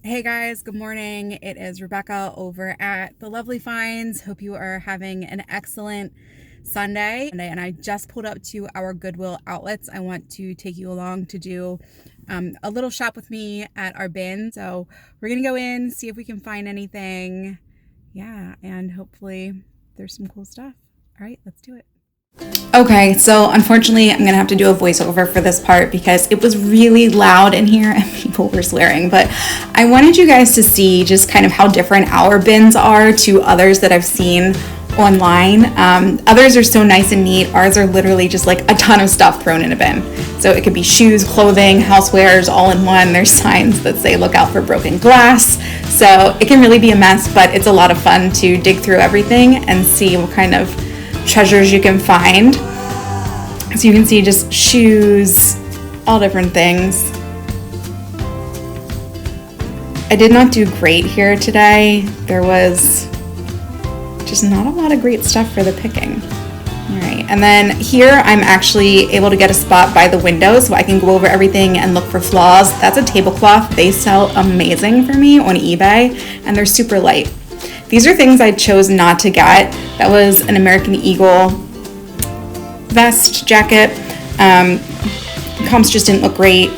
Hey guys, good morning. It is Rebecca over at the Lovely Finds. Hope you are having an excellent Sunday. And I just pulled up to our Goodwill outlets. I want to take you along to do a little shop with me at our bin. So we're going to go in, see if we can find anything. Yeah, and hopefully there's some cool stuff. All right, let's do it. Okay, so unfortunately, I'm gonna have to do a voiceover for this part because it was really loud in here and people were swearing. But I wanted you guys to see just kind of how different our bins are to others that I've seen online. Others are so nice and neat. Ours are literally just like a ton of stuff thrown in a bin. So it could be shoes, clothing, housewares, all in one. There's signs that say look out for broken glass. So it can really be a mess, but it's a lot of fun to dig through everything and see what kind of treasures you can find. So you can see just shoes, all different things. I did not do great here today. There was just not a lot of great stuff for the picking. All right, and then here I'm actually able to get a spot by the window so I can go over everything and look for flaws. That's a tablecloth. They sell amazing for me on eBay and they're super light. These are things I chose not to get. That was an American Eagle vest jacket. Comps just didn't look great.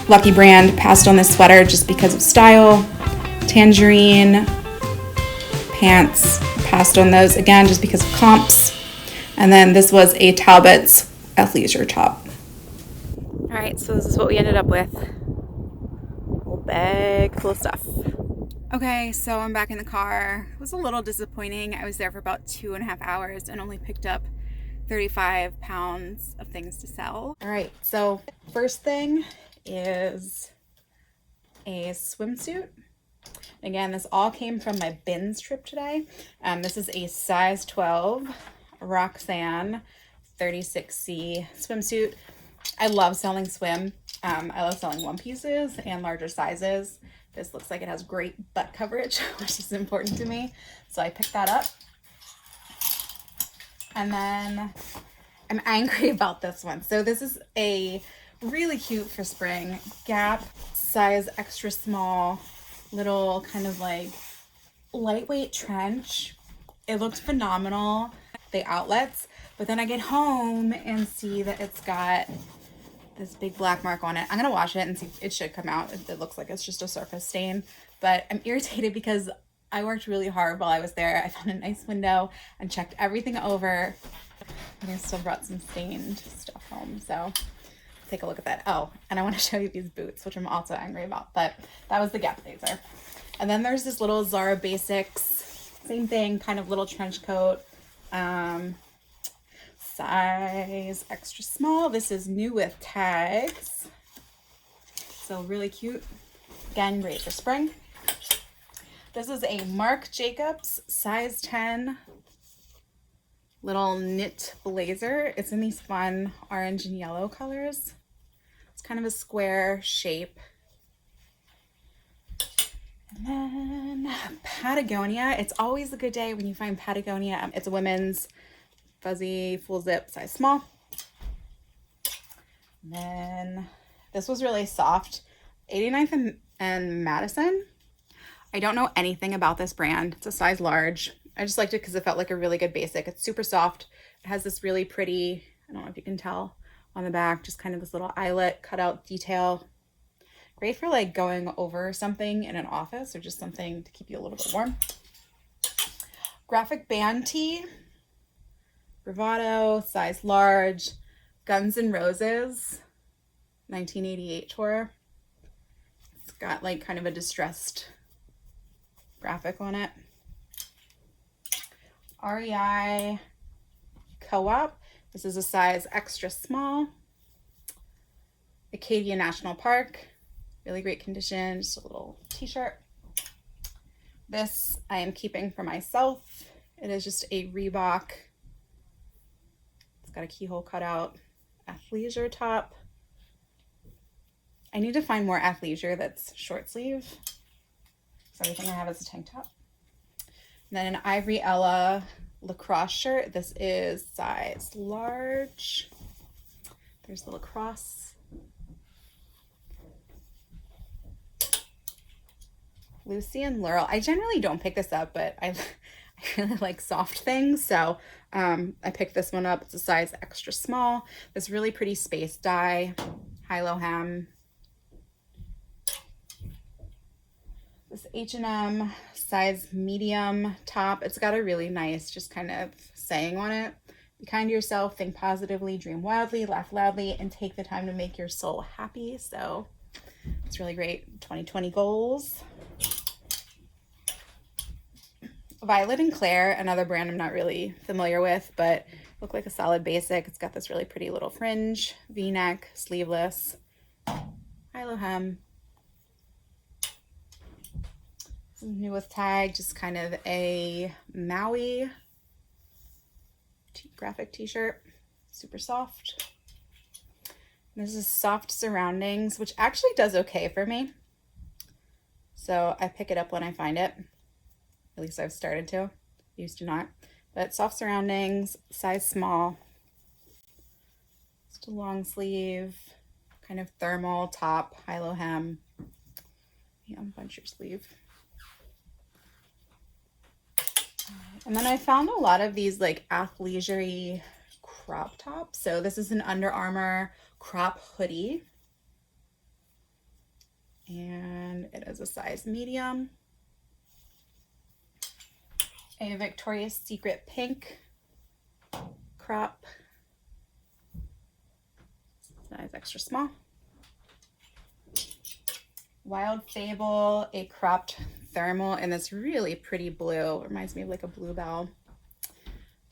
Lucky Brand passed on this sweater just because of style. Tangerine pants, passed on those again just because of comps. And then this was a Talbot's athleisure top. All right, so this is what we ended up with. A whole bag full of stuff. Okay, so I'm back in the car. It was a little disappointing. I was there for about 2.5 hours and only picked up 35 pounds of things to sell. All right, so first thing is a swimsuit. Again, this all came from my bins trip today. This is a size 12 Roxanne 36C swimsuit. I love selling swim. I love selling one pieces and larger sizes. This looks like it has great butt coverage, which is important to me. So I picked that up. And then I'm angry about this one. So this is a really cute for spring Gap size extra small little kind of like lightweight trench. It looked phenomenal, the outlets, but then I get home and see that it's got this big black mark on it. I'm gonna wash it and see. It should come out. It looks like it's just a surface stain, but I'm irritated because I worked really hard while I was there. I found a nice window and checked everything over, and I still brought some stained stuff home. So take a look at that. Oh, and I want to show you these boots, which I'm also angry about, but that was the Gap blazer. And then there's this little Zara Basics, same thing, kind of little trench coat. Size extra small. This is new with tags. So really cute. Again, great for spring. This is a Marc Jacobs size 10 little knit blazer. It's in these fun orange and yellow colors. It's kind of a square shape. And then Patagonia. It's always a good day when you find Patagonia. It's a women's fuzzy full zip size small. And then this was really soft. 89th and Madison. I don't know anything about this brand. It's a size large. I just liked it because it felt like a really good basic. It's super soft. It has this really pretty, I don't know if you can tell on the back, just kind of this little eyelet cutout detail. Great for like going over something in an office or just something to keep you a little bit warm. Graphic band tee. Bravado, size large. Guns N' Roses, 1988 tour. It's got like kind of a distressed graphic on it. REI Co-op. This is a size extra small. Acadia National Park. Really great condition. Just a little t-shirt. This I am keeping for myself. It is just a Reebok. It's got a keyhole cutout. Athleisure top. I need to find more athleisure that's short sleeve. So everything I have is a tank top. And then an Ivory Ella lacrosse shirt. This is size large. There's the lacrosse. Lucy and Laurel. I generally don't pick this up, but I really like soft things, so I picked this one up. It's a size extra small. This really pretty space dye, high-low hem. This H&M size medium top. It's got a really nice just kind of saying on it. Be kind to yourself, think positively, dream wildly, laugh loudly, and take the time to make your soul happy. So it's really great. 2020 goals. Violet and Claire, another brand I'm not really familiar with, but look like a solid basic. It's got this really pretty little fringe, V-neck, sleeveless, high-low hem. This is new with tag, just kind of a Maui graphic t-shirt, super soft. This is soft surroundings, which actually does okay for me. So I pick it up when I find it. At least I've started to, used to not. But soft surroundings, size small. Just a long sleeve, kind of thermal top, high-low hem. Yeah, bunch your sleeve. And then I found a lot of these like athleisure crop tops. So this is an Under Armour crop hoodie. And it is a size medium. A Victoria's Secret pink crop, size extra small. Wild Fable, a cropped thermal in this really pretty blue. Reminds me of like a bluebell.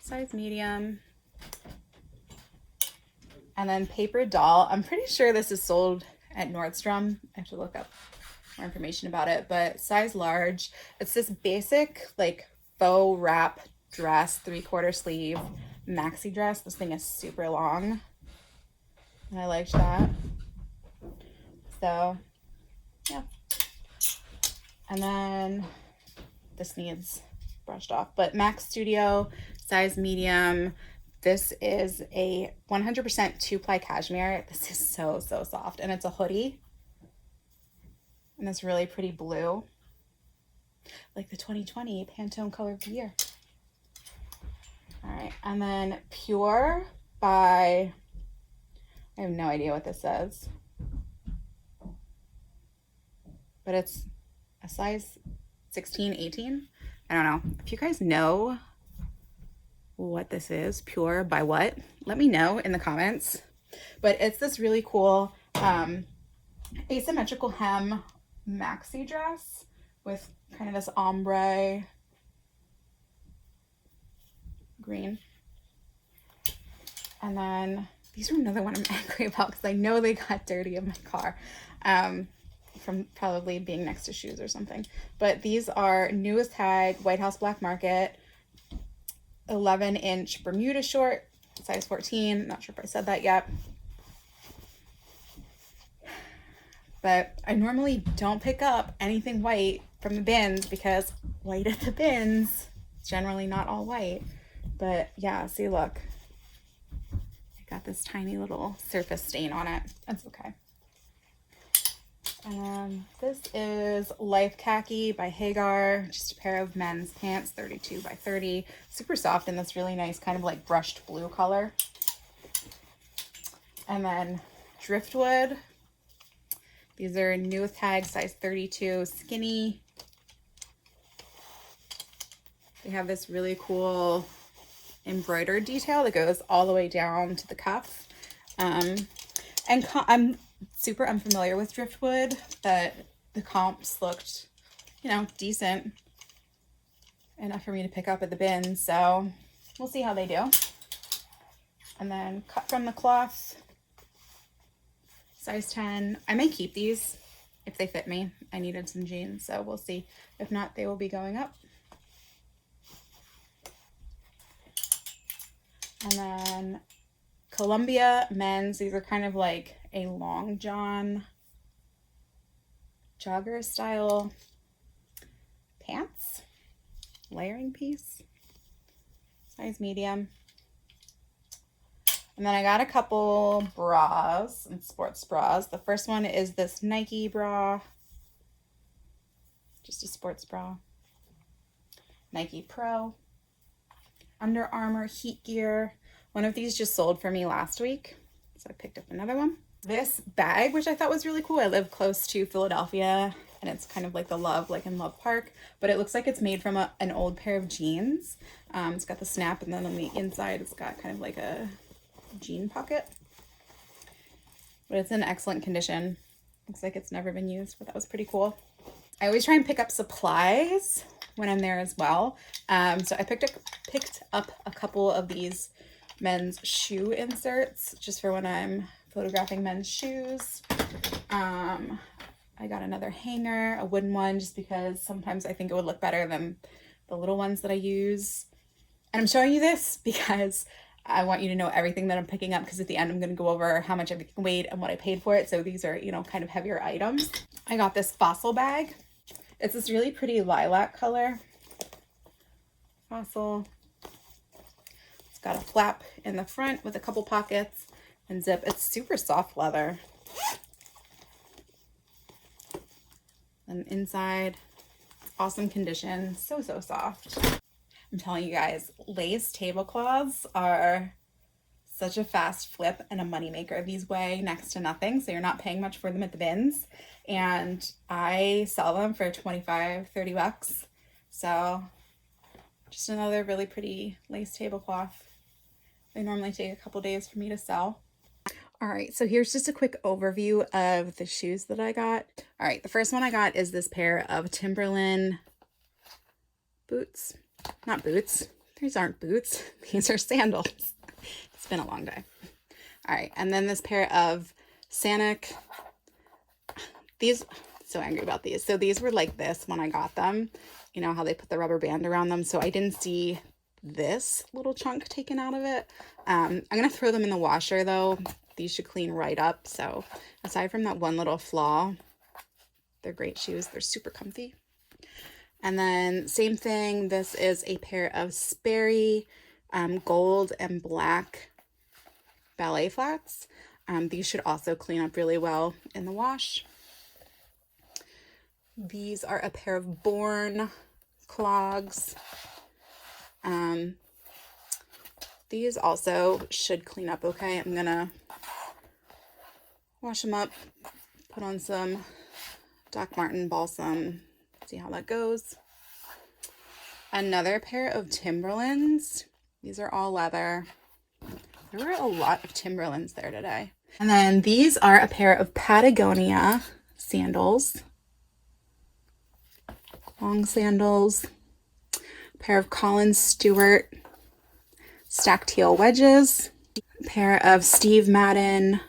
Size medium. And then Paper Doll. I'm pretty sure this is sold at Nordstrom. I have to look up more information about it, but size large. It's this basic like faux wrap dress, 3/4 sleeve maxi dress. This thing is super long and I liked that. So yeah. And then this needs brushed off, but Max Studio, size medium. This is a 100% 2-ply cashmere. This is so soft, and it's a hoodie and it's really pretty blue, like the 2020 Pantone color of the year. All right, and then Pure by, I have no idea what this says, but it's a size 16, 18. I don't know. If you guys know what this is, Pure by what, let me know in the comments. But it's this really cool asymmetrical hem maxi dress with kind of this ombre green. And then these are another one I'm angry about because I know they got dirty in my car from probably being next to shoes or something. But these are newest tag, White House Black Market, 11-inch Bermuda short, size 14. Not sure if I said that yet. But I normally don't pick up anything white from the bins because white at the bins is generally not all white. But yeah, see, look. I got this tiny little surface stain on it. That's okay. This is Life Khaki by Hagar. Just a pair of men's pants, 32 by 30. Super soft in this really nice kind of like brushed blue color. And then Driftwood. These are new with tag, size 32, skinny. They have this really cool embroidered detail that goes all the way down to the cuff. And I'm super unfamiliar with Driftwood, but the comps looked, you know, decent enough for me to pick up at the bin. So we'll see how they do. And then cut from the cloth, size 10. I may keep these if they fit me. I needed some jeans, so we'll see. If not, they will be going up. And then Columbia men's. These are kind of like a long john jogger style pants, layering piece, size medium. And then I got a couple bras and sports bras. The first one is this Nike bra. just a sports bra. Nike Pro, Under Armour Heat Gear. One of these just sold for me last week, so I picked up another one. This bag, which I thought was really cool. I live close to Philadelphia, and it's kind of like the Love, like in Love Park, but it looks like it's made from an old pair of jeans. It's got the snap, and then on the inside it's got kind of like a jean pocket, but it's in excellent condition. Looks like it's never been used, but that was pretty cool. I always try and pick up supplies when I'm there as well. So I picked up a couple of these men's shoe inserts just for when I'm photographing men's shoes. I got another hanger, a wooden one, just because sometimes I think it would look better than the little ones that I use. And I'm showing you this because I want you to know everything that I'm picking up, because at the end I'm going to go over how much everything weighed and what I paid for it. So these are, you know, kind of heavier items. I got this Fossil bag. It's this really pretty lilac color. Fossil. It's got a flap in the front with a couple pockets and zip. It's super soft leather. And inside, awesome condition. So soft. I'm telling you guys, lace tablecloths are such a fast flip and a moneymaker. These weigh next to nothing, so you're not paying much for them at the bins. And I sell them for 25, 30 bucks. So just another really pretty lace tablecloth. They normally take a couple days for me to sell. All right, so here's just a quick overview of the shoes that I got. All right, the first one I got is this pair of Timberland boots. Not boots. These aren't boots. These are sandals. It's been a long day. All right, and then this pair of Sanic. These, so angry about these. So these were like this when I got them. You know how they put the rubber band around them. So I didn't see this little chunk taken out of it. I'm going to throw them in the washer though. These should clean right up. So aside from that one little flaw, they're great shoes. They're super comfy. And then same thing, this is a pair of Sperry gold and black ballet flats. These should also clean up really well in the wash. These are a pair of Born clogs. These also should clean up okay. I'm gonna wash them up, put on some Doc Marten balsam, see how that goes. Another pair of Timberlands. These are all leather. There were a lot of Timberlands there today. And then these are a pair of Patagonia sandals. Long sandals. A pair of Colin Stewart stacked heel wedges. A pair of Steve Madden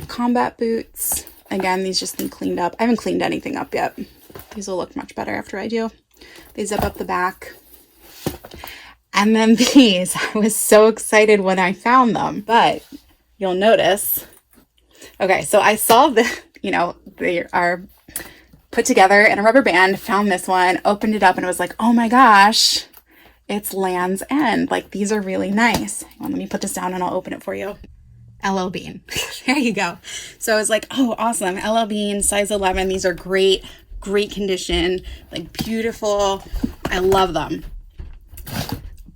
combat boots. Again, these just need cleaned up. I haven't cleaned anything up yet. These will look much better after I do. They zip up the back. And then these, I was so excited when I found them, but you'll notice. Okay, so I saw the, you know, they are put together in a rubber band, found this one, opened it up, and it was like, oh my gosh, it's Land's End. Like, these are really nice. Well, let me put this down and I'll open it for you. LL Bean. There you go. So I was like, oh, awesome. LL Bean, size 11. These are great condition, like beautiful. I love them.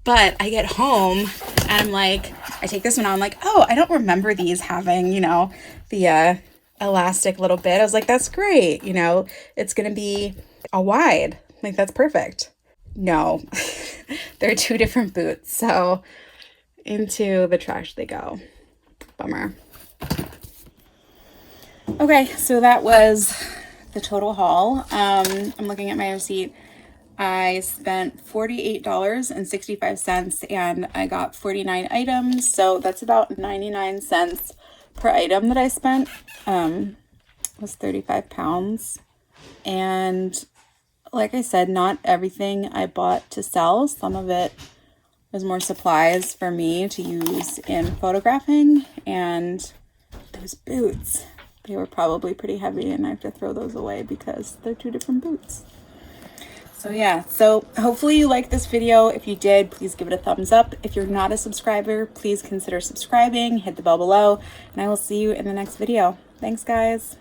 But I get home and I'm like, I take this one out. I'm like, oh, I don't remember these having, you know, the elastic little bit. I was like, that's great. You know, it's going to be a wide. Like, that's perfect. No, they're two different boots. So into the trash they go. Bummer. Okay, so that was the total haul. I'm looking at my receipt. I spent $48.65 and I got 49 items. So that's about 99 cents per item that I spent. It was 35 pounds. And like I said, not everything I bought to sell. Some of it was more supplies for me to use in photographing. And those boots, they were probably pretty heavy and I have to throw those away because they're two different boots. So yeah, so hopefully you liked this video. If you did, please give it a thumbs up. If you're not a subscriber, please consider subscribing, hit the bell below, and I will see you in the next video. Thanks, guys.